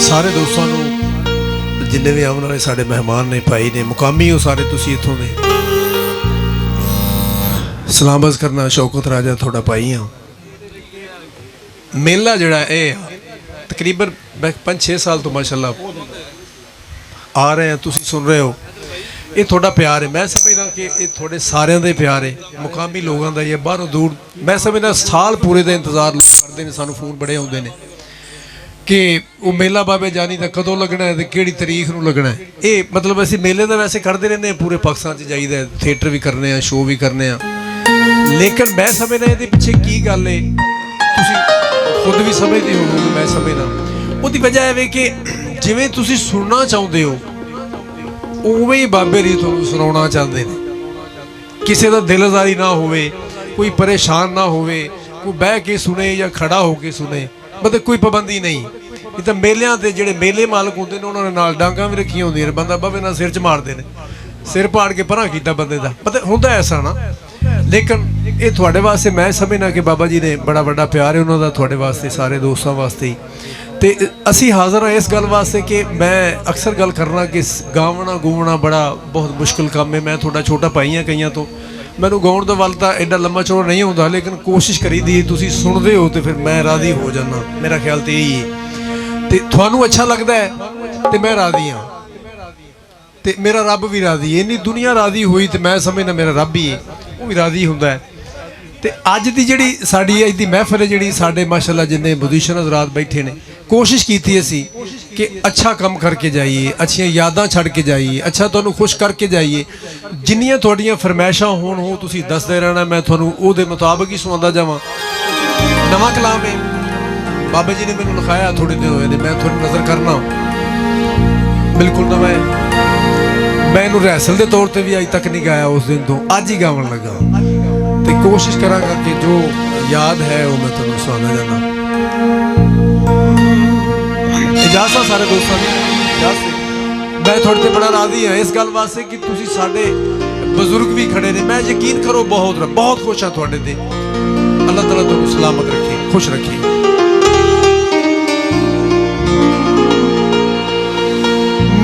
सारे दोस्तों जिन्ने भी आने वाले साढ़े मेहमान ने भाई ने मुकामी हो सारे तुसी इत्थों दे सलामत करना शौकत राजा थोड़ा भाई हाँ। मेला जड़ा है तकरीबन 5-6 साल तो माशाल्लाह आ रहे हैं, तुसी सुन रहे हो, ये थोड़ा प्यार है। मैं समझदा कि ये थोड़े सारे दे प्यार है, मुकामी लोगों का ये बाहरों दूर। मैं समझदा साल पूरे का इंतजार करते हैं, सानू फोन बड़े आते हैं कि वो मेला बाबे जानी का कदों लगना है, किहड़ी तरीक नूं लगना है। ये मतलब असीं मेले तो वैसे करते रहने पूरे पाकिस्तान च जाइदा, थिएटर भी करने हैं, शो भी करने हैं, लेकिन मैं समझदा ये पिछे की गल है, तुसीं खुद भी समझते हो, मैं समझदा उसकी वजह है कि जिवें तुसीं सुनना चाहते हो उवें ही बाबे री तुहानूं सुनाउणा चाहते हैं। किसी का दिलदारी ना होवे, कोई परेशान ना होवे, कोई बह के सुने या खड़ा होके सुने, मतलब कोई पाबंदी नहीं। ये तो मेलियां ते जिहड़े मेले मालक होंदे ने उन्होंने नाल डांगां भी रखियां होंदियां ने, बंदा बवे ना सिर च मारदे ने, सिर पाड़ के परां कीता बंदे दा, मतलब हुंदा ऐसा ना। लेकिन ये थोड़े वास्ते मैं समझना कि बाबा जी ने बड़ा बड़ा प्यार है उन्होंने थोड़े वास्ते, सारे दोस्तों वास्ते ही। तो असी हाज़र हाँ इस गल वास्ते कि मैं अक्सर गल करना कि गावना गूवना बड़ा बहुत मुश्किल काम है। मैं थोड़ा छोटा भाई हाँ कईयां तो, मैनू गाउण दा वल तां एडा लम्मा चौड़ा नहीं होंदा, लेकिन कोशिश करी दी तुसीं सुनदे हो तो फिर मैं राज़ी हो जाना। मेरा ख्याल तो यही है, तो तुहानू अच्छा लगता है तो मैं राज़ी हाँ, तो मेरा रब भी राज़ी है। इन्नी दुनिया राज़ी हुई तो मैं समझना मेरा रब ही है, वो भी राज़ी हुंदा है। तो अज की जिहड़ी साडी अज दी महफिल है, जिहड़ी साडे माशाअल्लाह जिन्ने म्यूजिशियन हज़रात बैठे ने, कोशिश की असी कि अच्छा काम करके जाइए, अच्छियां यादां छड़ के जाइए, अच्छा तुहानू खुश करके जाइए। जिन्नियां तुहाडियां फरमैशां होण हो तुसीं दसदे रहना, मैं तुहानू उहदे मुताबिक ही सुणांदा जावां। नवां कलाम है बाबा जी ने मैनू लिखाया, थोड़े दिन होए ने, मैं थोड़ी नज़र करना बिल्कुल नवां है। मैं इनू रिहर्सल के तौर पर भी अज तक नहीं गाया, उस दिन तो अज ही गावन लगा। तो कोशिश करांगा कि जो याद है वो मैं तुहानू सुणांदा जाना। इजाजत सारे दोस्तों की इजाजत। मैं थोड़े बड़ा राजी हाँ इस गल वास्ते कि तुसीं साडे बजुर्ग भी खड़े ने, मैं यकीन करो बहुत बहुत खुश हाँ तुहाडे ते। अल्लाह ताला तुहानू सलामत रखे, खुश रखे।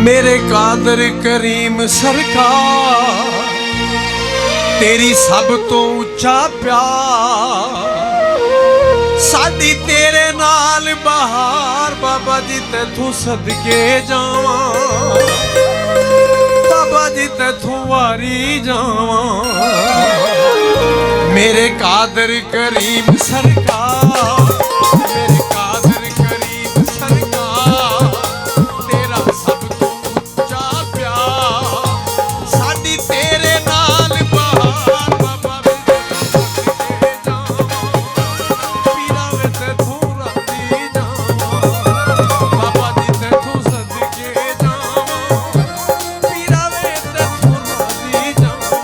मेरे कादर करीम सरकार तेरी सब तो उच्चा प्यार, साडी तेरे नाल बहार, बाबा जी तैथों सदके जावां, बाबा जी तैथों वारी जावां। मेरे कादर करीम सरकार, मेरे कादर करीम सरकार, तेरा सब तो उच्चा प्यार, साडी तेरे नाल बहार, बाबा जी तैथों सदके जावां, पीरा वे तैथों राजी जावां, बाबा जी तैथों सदके जावां, पीरा वे तैथों राजी जावां।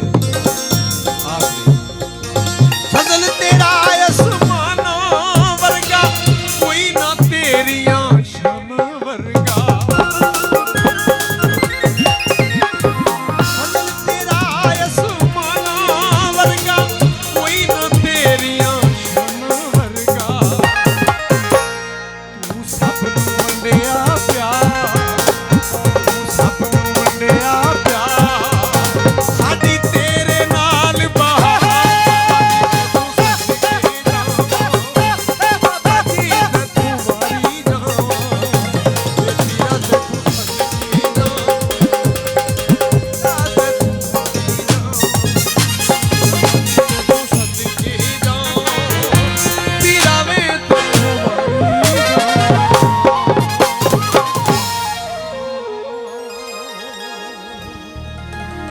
ਤੇ